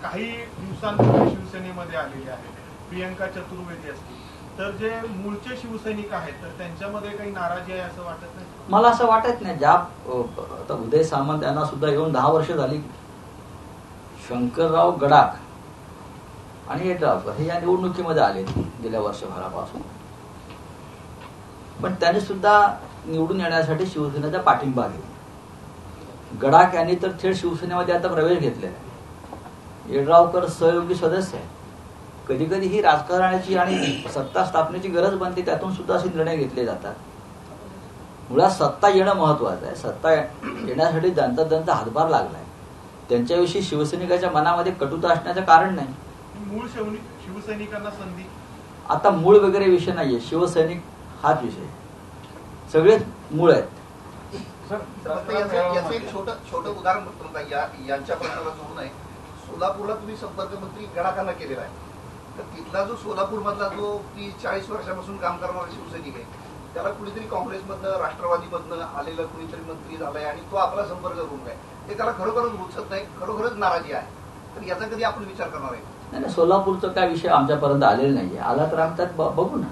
काही दिवसांपूर्वी शिवसेनेमध्ये आलेले आहेत. प्रियंका चतुर्वेदी असतील, तर जे मूळचे शिवसैनिक आहेत तर त्यांच्यामध्ये काही नाराजी आहे असं वाटत नाही? मला असं वाटत नाही. ज्या आता उदय सामंत यांना सुद्धा येऊन 10 वर्ष झाली. शंकरराव गडाख आणि येड्रावकर हे या निवडणुकीमध्ये आले गेल्या वर्षभरापासून, पण त्यांनी सुद्धा निवडून येण्यासाठी शिवसेनेचा पाठिंबा घेतला. गडाख यांनी तर थेट शिवसेनेमध्ये आता प्रवेश घेतलेला आहे. येड्रावकर सहयोगी सदस्य आहे. कधी कधी ही राजकारणाची आणि सत्ता स्थापनेची गरज बनते, त्यातून सुद्धा असे निर्णय घेतले जातात. मुळात सत्ता येणं महत्वाचं आहे. सत्ता येण्यासाठी ज्यांचा हातभार लागलाय त्यांच्याविषयी शिवसैनिकाच्या मनामध्ये कटुता असण्याचं कारण नाही. मूळ शिवसैनिकांना संधी, आता मूळ वगैरे विषय नाहीये, शिवसैनिक हाच विषय. सगळेच मूळ आहेत. याचं एक छोटं उदाहरण बघतो का यांच्या प्रश्नाला जोडून आहे. सोलापूरला तुम्ही संपर्क मंत्री गडाखांना केलेला आहे, तर तिथला जो सोलापूर मधला जो 30-40 वर्षापासून काम करणारा शिवसैनिक आहे, त्याला कुणीतरी काँग्रेसमधनं राष्ट्रवादीमधनं आलेला कुणीतरी मंत्री झालाय आणि तो आपला संपर्क करून आहे, ते त्याला खरोखरच रुचत नाही, खरोखरच नाराजी आहे. तर याचा कधी आपण विचार करणार आहे? नाही, सोलापूरचा काय विषय आमच्यापर्यंत आलेला नाहीये. आला तर आम्ही त्यात बघू ना.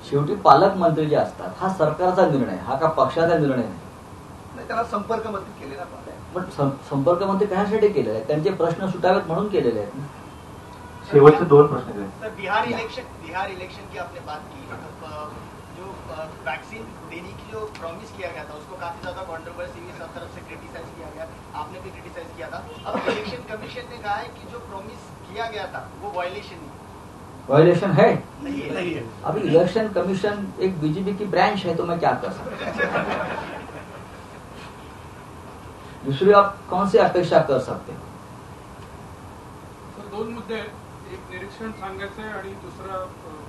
शेवटी पालकमंत्री जे असतात हा सरकारचा निर्णय, हा का पक्षाचा निर्णय नाही. त्याला संपर्क मंत्री केले ना, पण संपर्क मंत्री कशासाठी केलेले आहेत? त्यांचे प्रश्न सुटावेत म्हणून केलेले आहेत. शेवटचे 2 प्रश्न. सर, बिहार इलेक्शन की आपने बात की, जो वैक्सीन देने की जो प्रॉमिस किया गया था उसको काफी ज्यादा कंट्रोवर्सी हुई, सब तरफ से क्रिटिसाइज किया गया, आपने भी क्रिटिसाइज किया था. अब इलेक्शन कमीशन ने कहा है कि जो प्रॉमिस किया गया था वो वायलेशन है नहीं है. अभी इलेक्शन कमीशन एक बीजेपी की ब्रांच है, तो मैं क्या कर सकता हूँ? दूसरी आप कौन सी अपेक्षा कर सकते हो? 2 मुद्दे आहेत. एक निरीक्षण सांगायचं आहे आणि दुसरा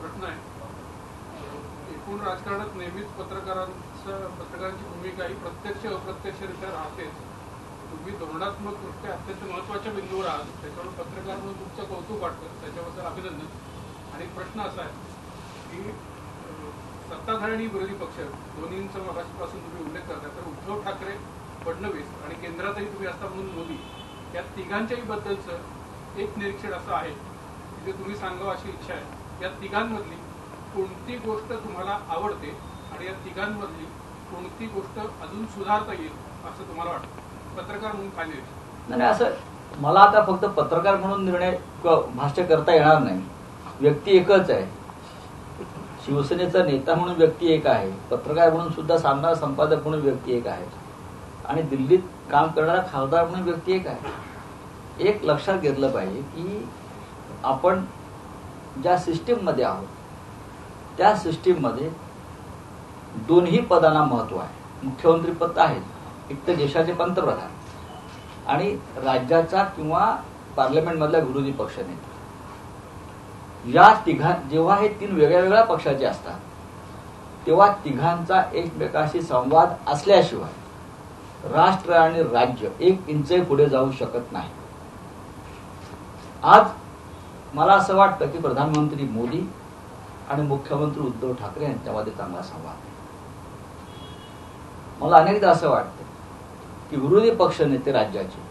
प्रश्न आहे. एकूण राजकारणात नेहमीच पत्रकारांची भूमिका ही प्रत्यक्ष अप्रत्यक्षरित्या राहतेच. तुम्ही धोरणात्मक दृष्ट्या अत्यंत महत्वाच्या बिंदूवर आहात, त्याच्यावर पत्रकार म्हणून तुमचं कौतुक वाटतं, त्याच्याबद्दल अभिनंदन. आणि प्रश्न असा आहे की सत्ताधारी आणि विरोधी पक्ष दोन्हींचा मगाशीपासून तुम्ही उल्लेख करता, तर उद्धव ठाकरे, फडणवीस आणि केंद्रातही तुम्ही असता म्हणून मोदी, या तिघांच्याही बद्दलचं एक निरीक्षण असं आहे की ते तुम्ही सांगावं अशी इच्छा आहे. या तिघांमधली कोणती गोष्ट तुम्हाला आवडते आणि या तिघांमधली कोणती गोष्ट अजून सुधारता येईल असं तुम्हाला वाटतं पत्रकार म्हणून? खाली नाही, असं मला आता फक्त पत्रकार म्हणून निर्णय भाष्य करता येणार नाही. व्यक्ती एकच आहे, शिवसेनेचा नेता म्हणून व्यक्ती एक आहे, पत्रकार म्हणून सुद्धा सांगणारा संपादक म्हणून व्यक्ती एक आहे, आणि दिल्लीत काम करणारा खासदार म्हणून व्यक्ती एक आहे. एक लक्षात घेतलं पाहिजे की आपण ज्या सिस्टीममध्ये आहोत त्या सिस्टीममध्ये दोन्ही पदांना महत्व आहे. मुख्यमंत्री पद आहे, एक तर देशाचे पंतप्रधान आणि राज्याचा किंवा पार्लमेंटमधला विरोधी पक्ष नेता. या जेव्हा हे तीन वेगळ्या वेगळ्या पक्षाचे असतात तेव्हा तिघांचा एकमेकाशी संवाद असल्याशिवाय राष्ट्र आणि राज्य एक इंचही पुढे जाऊ शकत नाही. आज मला असं वाटतं की प्रधानमंत्री मोदी आणि मुख्यमंत्री उद्धव ठाकरे यांच्यामध्ये चांगला संवाद आहे. मला अनेकदा असं वाटतं की विरोधी पक्ष नेते राज्याचे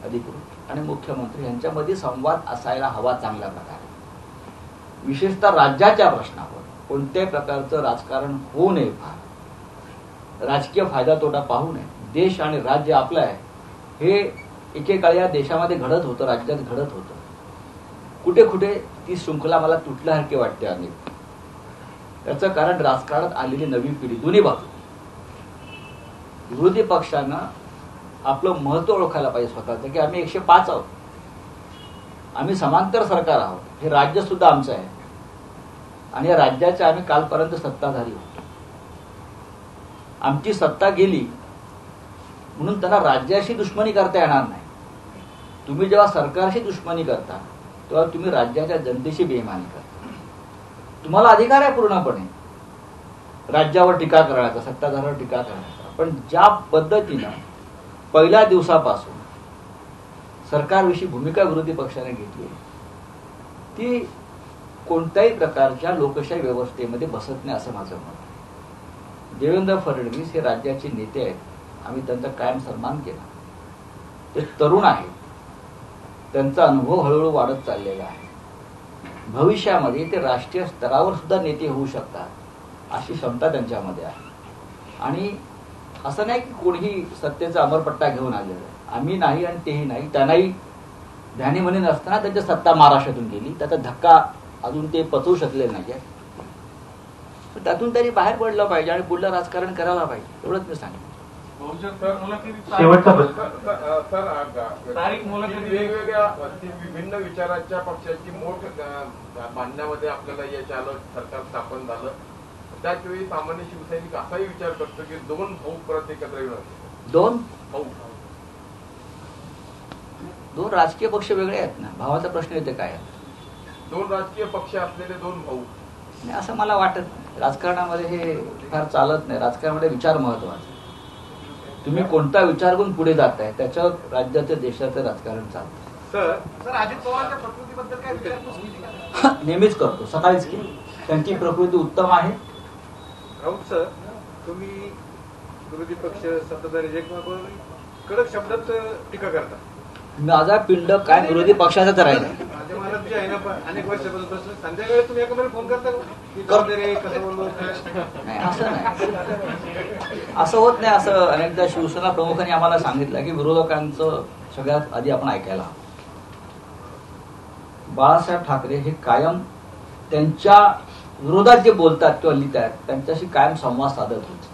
अधिकृत आणि मुख्यमंत्री यांच्यामध्ये संवाद असायला हवा चांगल्या प्रकारे. विशेषतः राज्याच्या प्रश्नावर कोणत्याही प्रकारचं राजकारण होऊ नये, फार राजकीय फायदा तोटा पाहू नये. देश आणि राज्य आपलं आहे हे एकेकाळी या देशामध्ये घडत होतं, राज्यात घडत होतं. कुठे कुठे ती शृंखला मला तुटल्यासारखी वाटते अनेक. त्याचं कारण राजकारणात आलेली नवी पिढी दोन्ही बाजू. विरोधी पक्षांना आपलं महत्व ओळखायला पाहिजे स्वतःचं की आम्ही 105 आहोत, आम्ही समांतर सरकार आहोत, हे राज्य सुद्धा आमचं आहे आणि या राज्याचे आम्ही कालपर्यंत सत्ताधारी होतो. आमची सत्ता गेली म्हणून त्यांना राज्याशी दुश्मनी करता येणार नाही. तुम्ही जेव्हा सरकारशी दुश्मनी करता तेव्हा तुम्ही राज्याच्या जनतेशी बेईमानी करता. तुम्हाला अधिकार आहे पूर्णपणे राज्यावर टीका करण्याचा, सत्ताधाऱ्यावर टीका करण्याचा, पण ज्या पद्धतीनं पहिल्या दिवसापासून सरकारविषयी भूमिका विरोधी पक्षाने घेतली ती कोणत्याही प्रकारच्या लोकशाही व्यवस्थेमध्ये बसत नाही असं माझं मत आहे. देवेंद्र फडणवीस हे राज्याचे नेते आहेत, आम्ही त्यांचा कायम सन्मान केला. ते तरुण आहेत, त्यांचा अनुभव हळूहळू वाढत चाललेला आहे. भविष्यामध्ये ते राष्ट्रीय स्तरावर सुद्धा नेते होऊ शकतात अशी क्षमता त्यांच्यामध्ये आहे. आणि असं नाही की कोणीही सत्तेचा अमरपट्टा घेऊन आलेला आहे. आम्ही नाही आणि तेही नाही. त्यांनाही ध्यानी म्हणे नसताना त्यांची सत्ता महाराष्ट्रातून गेली, त्याचा धक्का अजून ते पचवू शकले नाही. त्यातून त्यांनी बाहेर पडलं पाहिजे आणि पुढलं राजकारण करायला पाहिजे, एवढंच मी सांगितलं. वेगवेगळ्या विभिन्न विचाराच्या पक्षांची मोठ मांडण्यामध्ये आपल्याला यश आलं, सरकार स्थापन झालं. त्याच वेळी सामान्य शिवसैनिक असाही विचार करतो की दोन भाऊ परत एकत्र येणार. दोन भाऊ, दोन राजकीय पक्ष वेगळे आहेत ना. भावाचा प्रश्न येते काय? दोन राजकीय पक्ष असलेले दोन भाऊ नाही असं मला वाटत नाही. राजकारणामध्ये हे फार चालत नाही. राजकारणामध्ये विचार महत्वाचा. तुम्ही कोणता विचार करून पुढे जाताय त्याच्यावर राज्याचं देशाचं राजकारण चालतं. सर अजित पवारांच्या प्रकृतीबद्दल काय विचारपूस केली का? नेहमीच करतो, सकाळीच केली. त्यांची प्रकृती उत्तम आहे. राऊत सर, तुम्ही विरोधी पक्ष सत्ताधारी एकमेकांवर कडक शब्दात टीका करता. माझा पिंड काय विरोधी पक्षाचाच राहिला. माझ्या मनात जे आहे ना अनेक वर्षापासून प्रश्न, संध्याकाळी तुम्ही एखाद्याला फोन करता कसं बोललो नाही, असं नाही, असं होत नाही. असं अनेकदा शिवसेना प्रमुखांनी आम्हाला सांगितलं की विरोधकांचं सगळ्यात आधी आपण ऐकायला हवं. बाळासाहेब ठाकरे हे कायम त्यांच्या विरोधात जे बोलतात किंवा लिहितात त्यांच्याशी कायम संवाद साधत होते.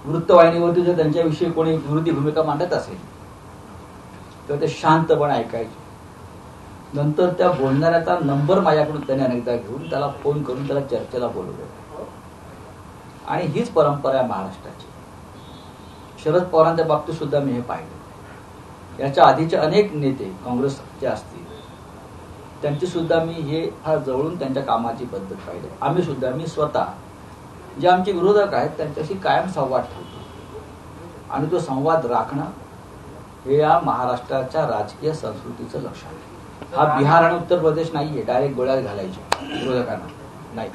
वृत्तवाहिनीवरती जर त्यांच्याविषयी कोणी विरोधी भूमिका मांडत असेल तर ते शांतपणे ऐकायचे. नंतर त्या बोलणाऱ्याचा नंबर माझ्याकडून त्याने अनेकदा घेऊन त्याला फोन करून त्याला चर्चेला बोलवलं. आणि हीच परंपरा आहे महाराष्ट्राची. शरद पवारांच्या बाबतीत सुद्धा मी हे पाहिलं. याच्या आधीचे अनेक नेते काँग्रेसचे असतील त्यांची सुद्धा मी हे फार जवळून त्यांच्या कामाची पद्धत पाहिली. आम्ही सुद्धा, मी स्वतः जे आमचे विरोधक आहेत त्यांच्याशी कायम संवाद ठेवतो. आणि तो संवाद राखणं हे या महाराष्ट्राच्या राजकीय संस्कृतीचं लक्षण आहे. हा बिहार आणि उत्तर प्रदेश नाहीये डायरेक्ट गोळ्यात घालायचे विरोधकांना, नाही.